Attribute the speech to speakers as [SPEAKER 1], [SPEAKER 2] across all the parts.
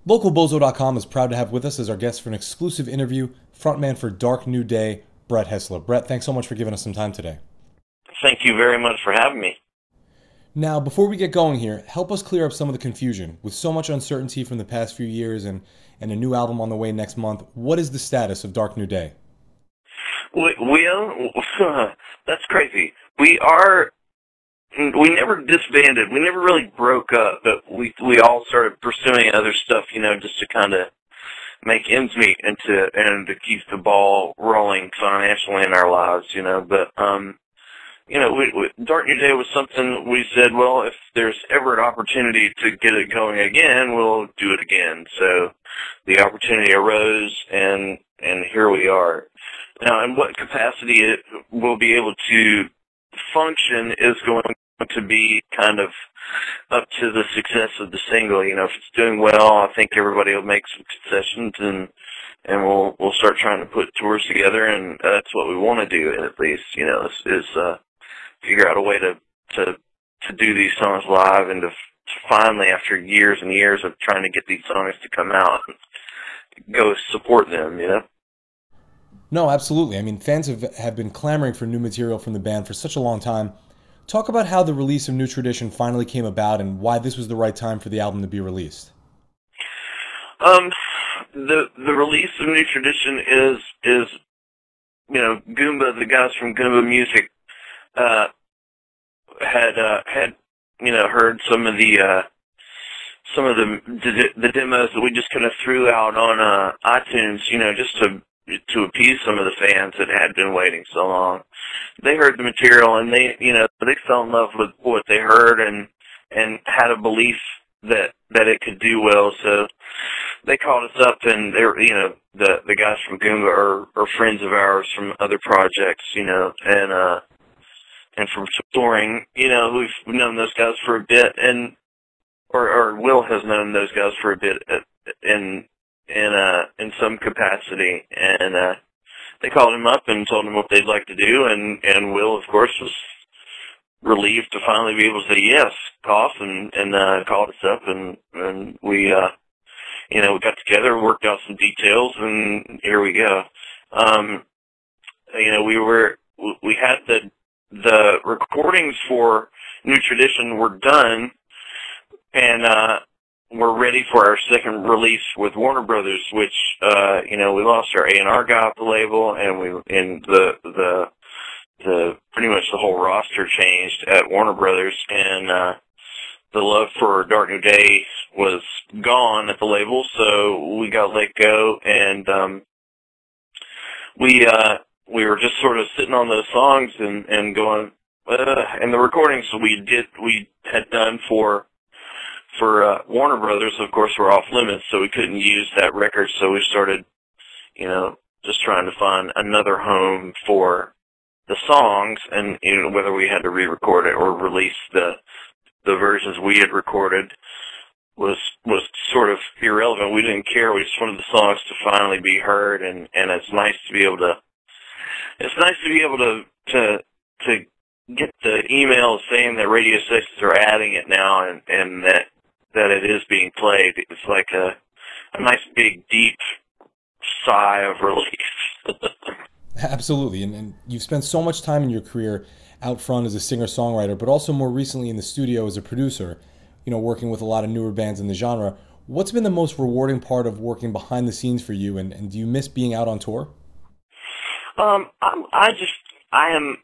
[SPEAKER 1] LocalBozo.com is proud to have with us as our guest for an exclusive interview, frontman for Dark New Day, Brett Hestla. Brett, thanks so much for giving us some time today.
[SPEAKER 2] Thank you very much for having me.
[SPEAKER 1] Now, before we get going here, help us clear up some of the confusion. With so much uncertainty from the past few years and a new album on the way next month, what is the status of Dark New Day?
[SPEAKER 2] That's crazy. We never disbanded. We never really broke up, but we all started pursuing other stuff, just to kind of make ends meet and to keep the ball rolling financially in our lives, But Dark New Day was something we said, well, if there's ever an opportunity to get it going again, we'll do it again. So the opportunity arose, and here we are. Now, in what capacity it will be able to function is going to be kind of up to the success of the single. If it's doing well, I think everybody will make some concessions, and we'll start trying to put tours together, and that's what we want to do, at least. Is figure out a way to do these songs live, and to finally, after years and years of trying to get these songs to come out, go support them.
[SPEAKER 1] No, absolutely. I mean, fans have been clamoring for new material from the band for such a long time. Talk about how the release of New Tradition finally came about and why this was the right time for the album to be released.
[SPEAKER 2] The release of New Tradition is Goomba, the guys from Goomba Music, had heard some of the demos that we just kind of threw out on iTunes, just to appease some of the fans that had been waiting so long. They heard the material, and they fell in love with what they heard, and had a belief that it could do well. So they called us up, and they're the guys from Goomba are friends of ours from other projects, and from touring. We've known those guys for a bit, and or Will has known those guys for a bit in some capacity, and they called him up and told him what they'd like to do, and Will, of course, was relieved to finally be able to say yes, off, and called us up, and we got together, worked out some details, and here we go. We had the recordings for New Tradition were done, and we're ready for our second release with Warner Brothers, which we lost our A&R guy off the label, and the pretty much the whole roster changed at Warner Brothers, and the love for Dark New Day was gone at the label, so we got let go, and we were just sort of sitting on those songs and going, and the recordings we had done for Warner Brothers, of course, were off limits, so we couldn't use that record. So we started, just trying to find another home for the songs, and whether we had to re-record it or release the versions we had recorded was sort of irrelevant. We didn't care. We just wanted the songs to finally be heard, and it's nice to be able to get the emails saying that radio stations are adding it now, and that it is being played. It's like a nice big deep sigh of relief.
[SPEAKER 1] Absolutely, and you've spent so much time in your career out front as a singer-songwriter, but also more recently in the studio as a producer, working with a lot of newer bands in the genre. What's been the most rewarding part of working behind the scenes for you, and do you miss being out on tour?
[SPEAKER 2] I am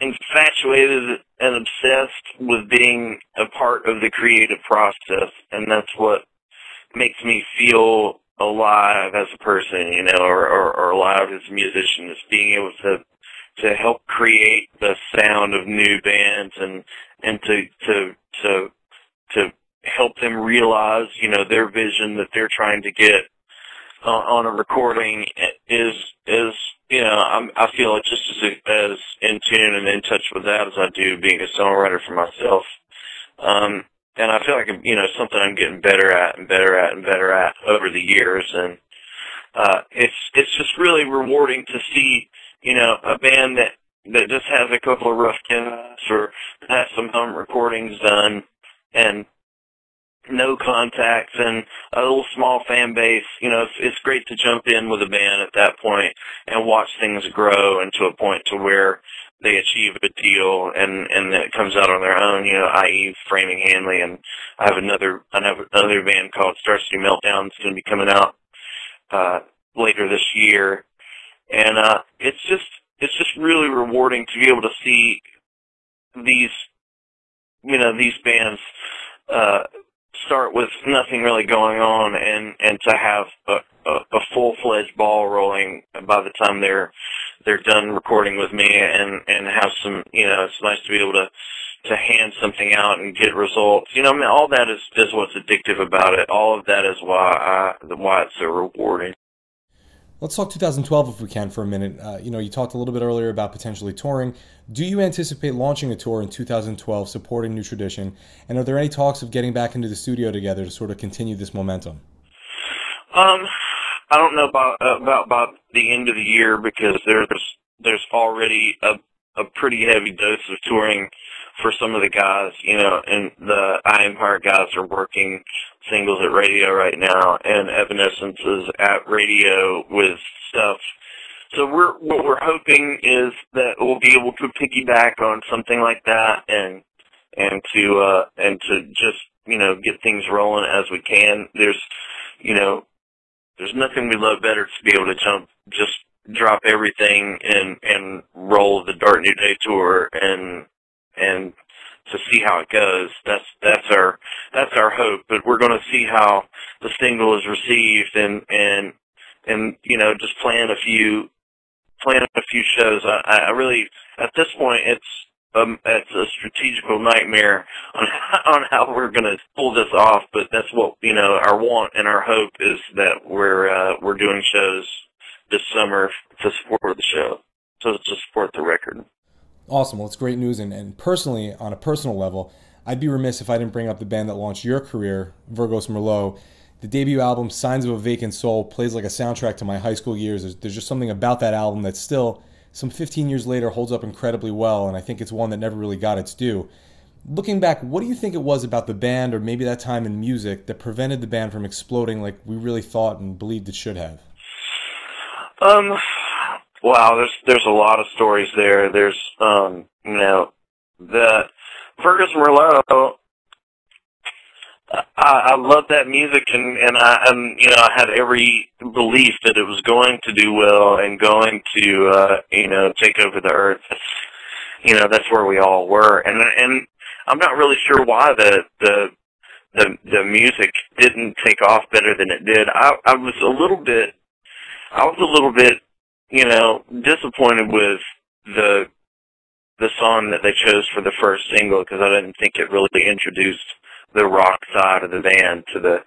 [SPEAKER 2] infatuated and obsessed with being a part of the creative process, and that's what makes me feel alive as a person, or alive as a musician, is being able to help create the sound of new bands, and to help them realize, their vision that they're trying to get on a recording is I feel like just as in tune and in touch with that as I do being a songwriter for myself. And I feel like, something I'm getting better at and better at and better at over the years. And it's just really rewarding to see, a band that just has a couple of rough demos or has some home recordings done, and no contacts and a little small fan base, you know, it's great to jump in with a band at that point and watch things grow and to a point to where they achieve a deal and then it comes out on their own, you know, i.e. Framing Hanley. And I have another band called Star City Meltdown that's going to be coming out later this year. And it's just really rewarding to be able to see these, you know, these bands start with nothing really going on and to have a full-fledged ball rolling by the time they're done recording with me and have some, you know, it's nice to be able to hand something out and get results. You know, I mean, all that is what's addictive about it. All of that is why it's so rewarding.
[SPEAKER 1] Let's talk 2012 if we can for a minute. You know, you talked a little bit earlier about potentially touring. Do you anticipate launching a tour in 2012 supporting New Tradition? And are there any talks of getting back into the studio together to sort of continue this momentum?
[SPEAKER 2] I don't know about the end of the year because there's already a pretty heavy dose of touring for some of the guys, you know, and the I Empire guys are working singles at radio right now, and Evanescence is at radio with stuff. So what we're hoping is that we'll be able to piggyback on something like that and to just, you know, get things rolling as we can. There's nothing we love better to be able to just drop everything and roll the Dark New Day tour and to see how it goes. That's our hope. But we're going to see how the single is received and you know, just plan a few shows. I really, at this point, it's a strategical nightmare on how we're going to pull this off. But that's what, you know, our want and our hope is that we're doing shows this summer to support the show, to support the record.
[SPEAKER 1] Awesome. Well, it's great news. And personally, on a personal level, I'd be remiss if I didn't bring up the band that launched your career, Virgos Merlot. The debut album, Signs of a Vacant Soul, plays like a soundtrack to my high school years. There's just something about that album that still, some 15 years later, holds up incredibly well, and I think it's one that never really got its due. Looking back, what do you think it was about the band, or maybe that time in music, that prevented the band from exploding like we really thought and believed it should have?
[SPEAKER 2] Wow, there's a lot of stories there. There's, you know, the Virgos Merlot. I love that music, and you know, I had every belief that it was going to do well and going to, you know, take over the earth. You know, that's where we all were, and I'm not really sure why the music didn't take off better than it did. I was a little bit, you know, disappointed with the song that they chose for the first single because I didn't think it really introduced the rock side of the band to the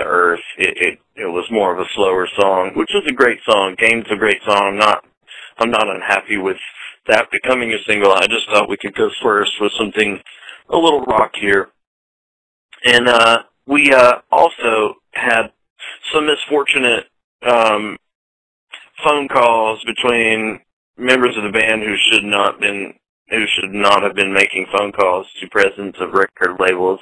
[SPEAKER 2] earth. It was more of a slower song, which was a great song. Game's a great song. I'm not unhappy with that becoming a single. I just thought we could go first with something a little rockier. And we also had some misfortunate phone calls between members of the band who should not have been making phone calls to presidents of record labels.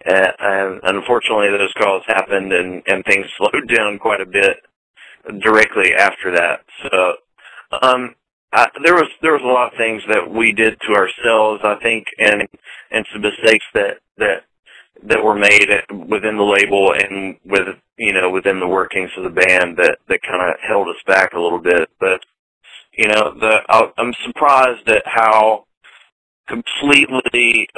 [SPEAKER 2] And unfortunately, those calls happened, and things slowed down quite a bit directly after that. So there was a lot of things that we did to ourselves, I think, and some mistakes that were made within the label and within the workings of the band that kind of held us back a little bit. But you know, I'm surprised at how completely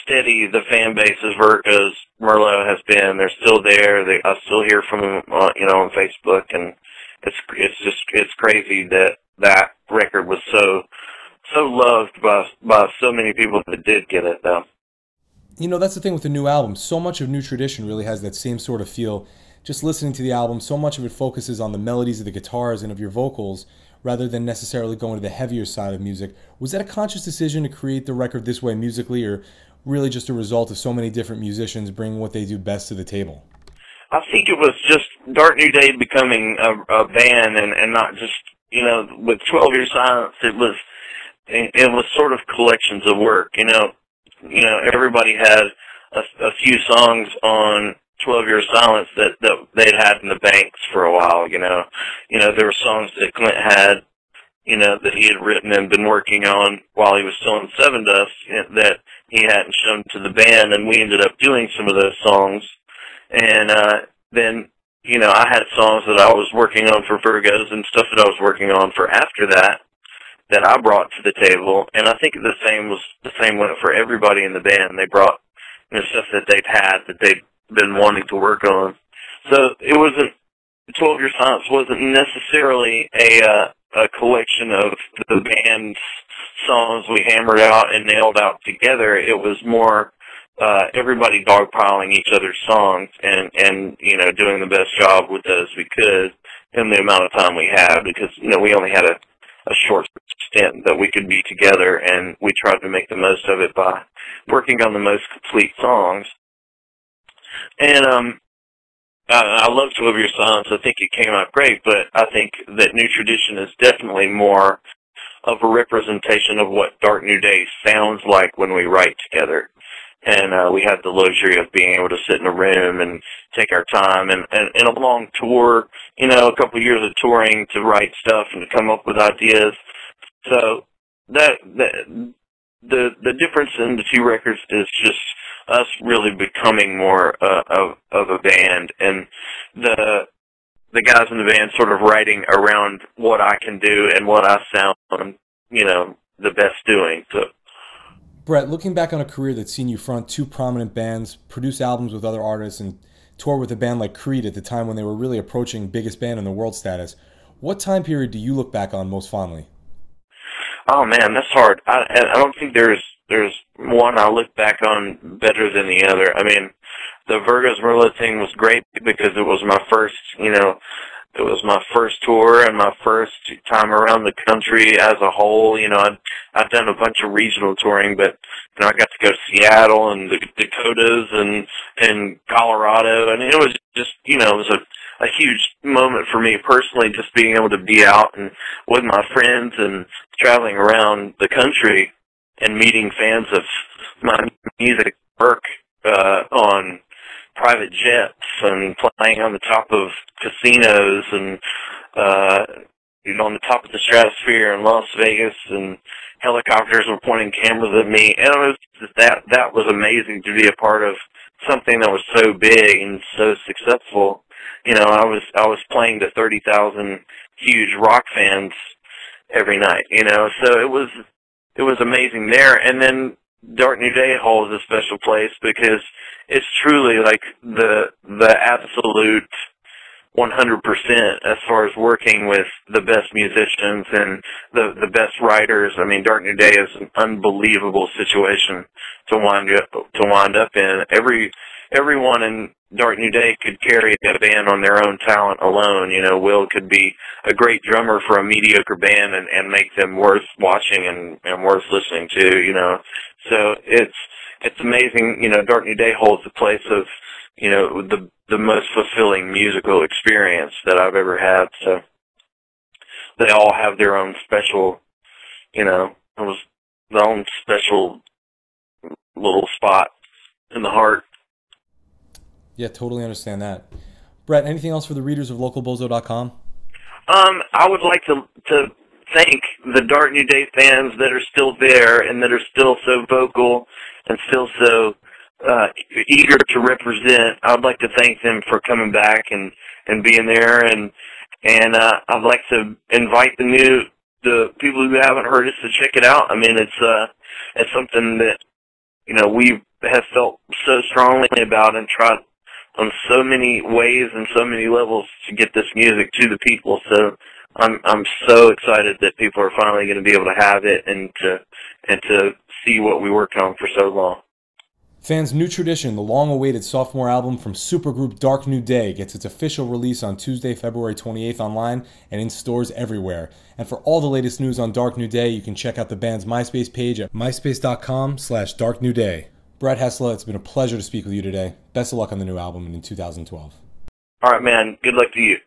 [SPEAKER 2] steady the fan base of Virgos Merlot has been. They're still there. I still hear from them, you know, on Facebook, and it's crazy that record was so loved by so many people that did get it, though.
[SPEAKER 1] You know, that's the thing with the new album. So much of New Tradition really has that same sort of feel. Just listening to the album, so much of it focuses on the melodies of the guitars and of your vocals, rather than necessarily going to the heavier side of music. Was that a conscious decision to create the record this way musically, or really just a result of so many different musicians bringing what they do best to the table?
[SPEAKER 2] I think it was just Dark New Day becoming a band and not just, you know, with 12 Years Silence, it was sort of collections of work, you know, everybody had a few songs on 12 Years Silence that they'd had in the banks for a while. There were songs that Clint had, that he had written and been working on while he was still in Seven Dust, that he hadn't shown to the band, and we ended up doing some of those songs. And then, I had songs that I was working on for Virgos and stuff that I was working on for after that I brought to the table. And I think the same went for everybody in the band. They brought stuff that they'd been wanting to work on. So it wasn't, 12 Years Silence wasn't necessarily a collection of the band's songs we hammered out and nailed out together. It was more everybody dogpiling each other's songs and doing the best job with those we could in the amount of time we had, because we only had a short stint that we could be together, and we tried to make the most of it by working on the most complete songs. And I love 12 Years Silence. I think it came out great, but I think that New Tradition is definitely more of a representation of what Dark New Day sounds like when we write together. And we had the luxury of being able to sit in a room and take our time, and a long tour, a couple of years of touring to write stuff and to come up with ideas. So the difference in the two records is just us really becoming more of a band, and the guys in the band sort of writing around what I can do and what I sound, the best doing. So.
[SPEAKER 1] Brett, looking back on a career that's seen you front two prominent bands, produce albums with other artists, and tour with a band like Creed at the time when they were really approaching biggest band in the world status, what time period do you look back on most fondly?
[SPEAKER 2] Oh man, that's hard. I don't think there's one I look back on better than the other. I mean, the Virgos Merlot thing was great because it was my first, it was my first tour and my first time around the country as a whole. I'd done a bunch of regional touring, but I got to go to Seattle and the Dakotas and Colorado, and it was just, it was a huge moment for me personally, just being able to be out and with my friends and traveling around the country and meeting fans of my music work on private jets and playing on the top of casinos and on the top of the stratosphere in Las Vegas, and helicopters were pointing cameras at me, and it was just that was amazing to be a part of something that was so big and so successful. I was playing to 30,000 huge rock fans every night, so it was amazing there. And then Dark New Day holds a special place because it's truly like the absolute 100% as far as working with the best musicians and the best writers. I mean, Dark New Day is an unbelievable situation to wind up in. Everyone in Dark New Day could carry a band on their own talent alone. Will could be a great drummer for a mediocre band and make them worth watching and worth listening to, So it's amazing. Dark New Day holds the place of, the most fulfilling musical experience that I've ever had. So they all have their own special, their own special little spot in the heart.
[SPEAKER 1] Yeah, totally understand that. Brett, anything else for the readers of localbozo.com?
[SPEAKER 2] I would like to thank the Dark New Day fans that are still there and that are still so vocal and still so eager to represent. I'd like to thank them for coming back and being there, and I'd like to invite the people who haven't heard us to check it out. I mean, it's something that we have felt so strongly about and tried on so many ways and so many levels to get this music to the people. So I'm so excited that people are finally going to be able to have it and to see what we worked on for so long.
[SPEAKER 1] Fans, New Tradition, the long-awaited sophomore album from supergroup Dark New Day, gets its official release on Tuesday, February 28th online and in stores everywhere. And for all the latest news on Dark New Day, you can check out the band's MySpace page at myspace.com/darknewday. Brett Hestla, it's been a pleasure to speak with you today. Best of luck on the new album and in 2012.
[SPEAKER 2] All right, man. Good luck to you.